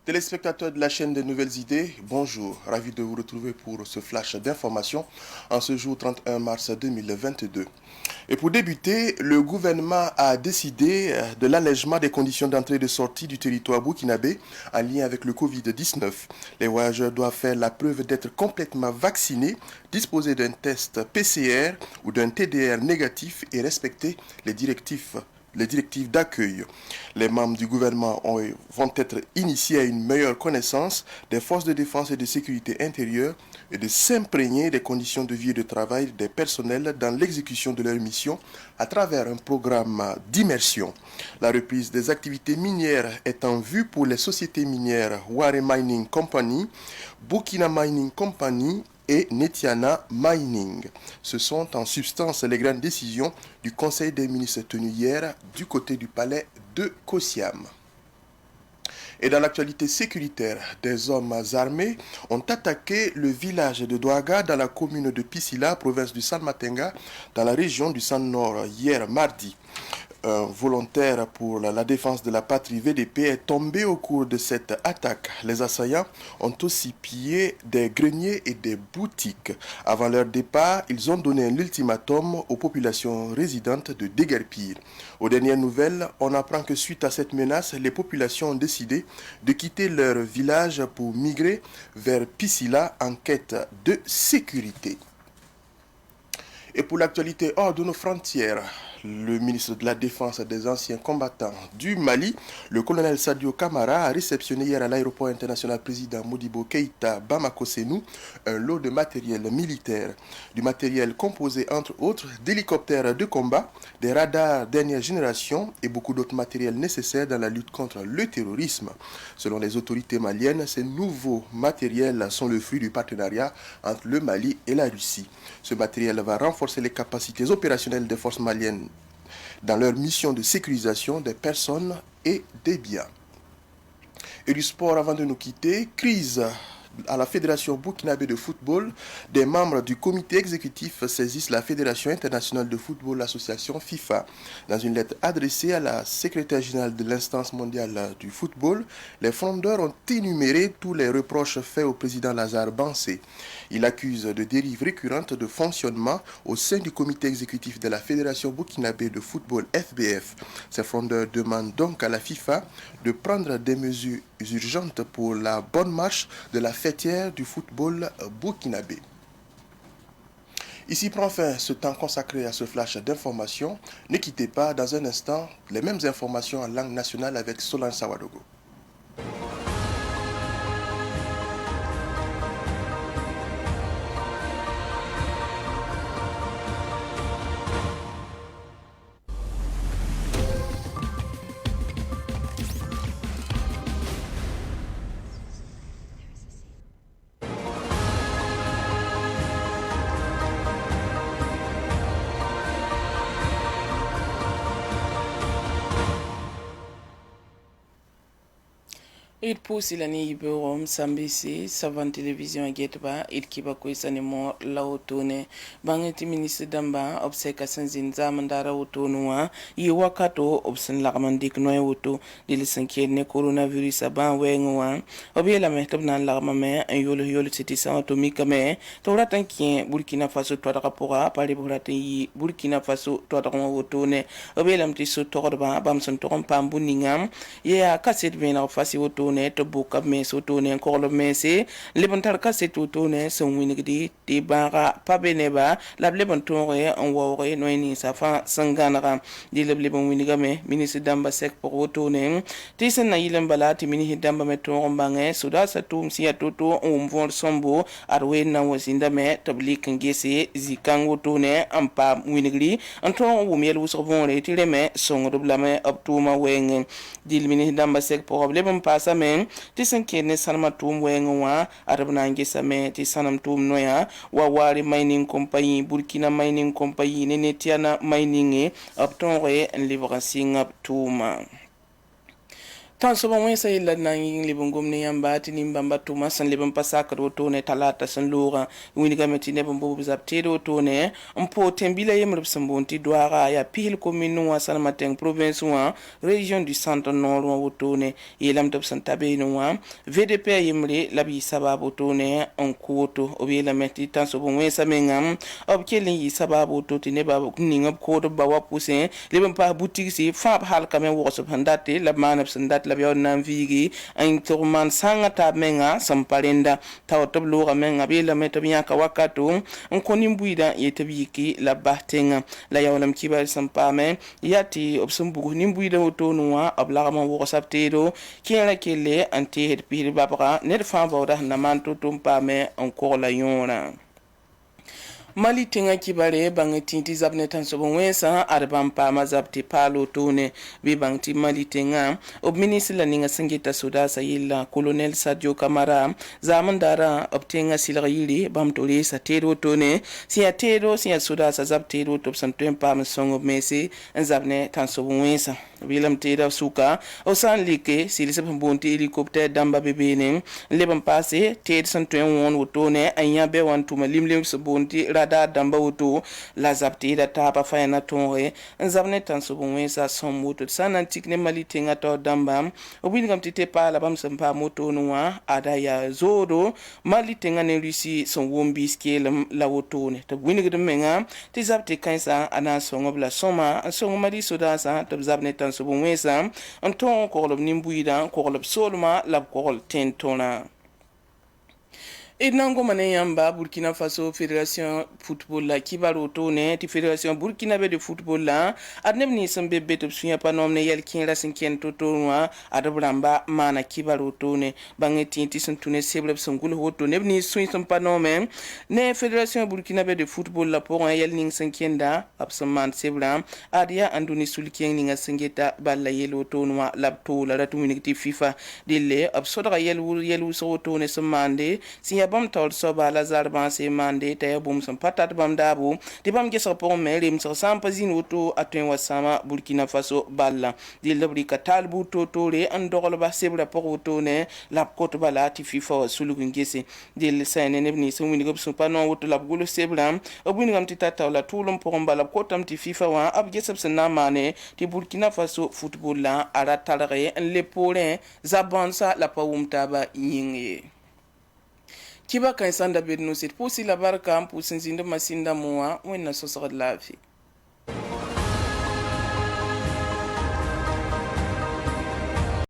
Téléspectateurs de la chaîne des Nouvelles Idées, bonjour. Ravi de vous retrouver pour ce flash d'information en ce jour 31 mars 2022. Et pour débuter, le gouvernement a décidé de l'allègement des conditions d'entrée et de sortie du territoire burkinabé en lien avec le Covid-19. Les voyageurs doivent faire la preuve d'être complètement vaccinés, disposer d'un test PCR ou d'un TDR négatif et respecter les directives d'accueil. Les membres du gouvernement vont être initiés à une meilleure connaissance des forces de défense et de sécurité intérieure et de s'imprégner des conditions de vie et de travail des personnels dans l'exécution de leur mission à travers un programme d'immersion. La reprise des activités minières est en vue pour les sociétés minières Ware Mining Company, Burkina Mining Company et Netiana Mining. Ce sont en substance les grandes décisions du Conseil des ministres tenu hier du côté du palais de Kosiam. Et dans l'actualité sécuritaire, des hommes armés ont attaqué le village de Douaga dans la commune de Pisila, province du Salmatenga, dans la région du Centre-Nord hier mardi. Un volontaire pour la défense de la patrie VDP est tombé au cours de cette attaque. Les assaillants ont aussi pillé des greniers et des boutiques. Avant leur départ, ils ont donné un ultimatum aux populations résidentes de déguerpir. Aux dernières nouvelles, on apprend que suite à cette menace, les populations ont décidé de quitter leur village pour migrer vers Pisila en quête de sécurité. Et pour l'actualité hors de nos frontières, le ministre de la Défense des anciens combattants du Mali, le colonel Sadio Kamara, a réceptionné hier à l'aéroport international président Modibo Keïta Bamako-Sénou un lot de matériel militaire. Du matériel composé entre autres d'hélicoptères de combat, des radars dernière génération et beaucoup d'autres matériels nécessaires dans la lutte contre le terrorisme. Selon les autorités maliennes, ces nouveaux matériels sont le fruit du partenariat entre le Mali et la Russie. Ce matériel va renforcer les capacités opérationnelles des forces maliennes dans leur mission de sécurisation des personnes et des biens. Et du sport avant de nous quitter, crise à la Fédération burkinabé de football, des membres du comité exécutif saisissent la Fédération internationale de football, l'association FIFA. Dans une lettre adressée à la secrétaire générale de l'instance mondiale du football, les fondeurs ont énuméré tous les reproches faits au président Lazare Bansé. Il accuse de dérives récurrentes de fonctionnement au sein du comité exécutif de la Fédération burkinabé de football FBF. Ces fondeurs demandent donc à la FIFA de prendre des mesures urgentes pour la bonne marche de la fêtière du football burkinabé. Ici prend fin ce temps consacré à ce flash d'informations. Ne quittez pas, dans un instant, les mêmes informations en langue nationale avec Solange Sawadogo. Il pousse l'année Iberom, Sambisi, Savant Télévision Getba, il kiba Kouisanemo, Laotone, Bangeti Ministre Damba, Obseka Sanzin Zamandara Otonua, Iwakato, Obsen Larmandik Noyoto, Dilisankier ne coronavirus Aban Wengwa, Obiela Metabnan Larmame, un Yolo City Santomikame, Toratankin, Burkina Faso, Toarapora, Paliburati, Burkina Faso, Toaran Otone, Obiela Mtiso Torba, Bamson Torampam Buningam, Yea Casset Vena Fasi Otone. To book up mes otone encore le messe lebantar kaset otone son winigdi de bara pabeneba la lebantore en wore noini safa sanganara di lebon winigame ministre damba sek pour otone tisen na yilen bala ti mini damba meton bange suda satum si atoto on von sombo arwe na wasinda me tablik ngese zikang otone ampa winigli anton wumiel wusovon retire me son doblame optuma weng di ministre damba sek pour lebon pasa ti san kene sanama tum wenga arabna ngesa me ti sanam tum noya wa wari mining compagnie Burkina mining compagnie ne Netiana mining upton re en livrancing up tuma tan so ban wensa yilla na yin libon gomne yamba tini bamba tuma san libon pasaka do ne talata san lora wini gameti ne bon bobu zapte do ne mpo tembila yemr sambonti doara ya pil commune wa san matin province wa région du centre nord wa wotone yelam top san tabe no wa VDP yemre labi sababu to ne on koto obiyela meti tan so bon wensa mengam obkelin yi sababu to tine ba ningab kodo ba wa pousse libon pa boutique si fa hal kamen wo so handate la manab sandat la biyo nan vigi an turman sanga ta menga sampalenda taw tablo ga menga be la meta biya ka wakato on konim buida yetabiki la bahtenga la yawlam kibar sampame yati obsum bugu nim buida woto nuwa abla ma wo saptedo kela kele anti het pir babra net fa bawda na manto tumpame on ko la yona Mali tinga kibare bangi tinti zabne tan sobon wensa arban pa mazabti palo tone bi bangti Mali tinga ob ministre la ninga singita soda sayilla colonel Sadio Kamara zaman dara obtenga silra yili bam tole sa tero tone siya tero siya soda sa zabti ro top santem pa masongo mesi zabne tan sobon wensa bilam teda suka o san like silisa bonti helicopter damba bebene lebam passe ted santem won wotone anya be wan tuma limlim so bonti da damba wuto la zapti da tapa fayna tonre zabne tan so bon sa son moto sanan tikne Mali tinga to damba obin gam tite pa la bam sampa moto noa ada ya zoro Mali tinga ne lusi son wombi skel la wuto ne to wini gudum menga ti zapti kansa ana songo bla soma songo Mali soda sa to zabne tan so bon sa on ton ko lob nimbuida ko lob solma la ko tentona Nango mane yamba Burkina Faso Fédération Football la kibaro tone ti Fédération Burkinabé de Football la adnem ni sambe betop sunya panom ne yel kin la sinken to tonwa adabramba mana kibaro tone bangeti ti suntune sebleb sungul hoto ne ni suny sam panome ne Fédération Burkinabé de Football la pour yel ning sinkenda absaman seblam adia anduni sulkien ninga singeta balla yelo tonwa labto la ratu ti FIFA dille absodra yelu so tone samande si bam tol so ba la zarban se mande te bum son patat bam dabu de bam gesa pour melim so sampazin woto atwen wasama Burkina Faso balla de labri katal bu to tore andogol ba sebra pour woto ne la koto bala ti FIFA sulu ngese de le sene ne ni so wini go so panon woto la gulo sebra obuni gam ti tata la tulum pour mbala kotam ti FIFA wa ab gesa na mane ti Burkina Faso football la ara talare le polen zabansa la pawumta ba yinge Kiba kan sanda bedno sit pusi la barka pusin zinda masinda muwa wenna sosogad lafi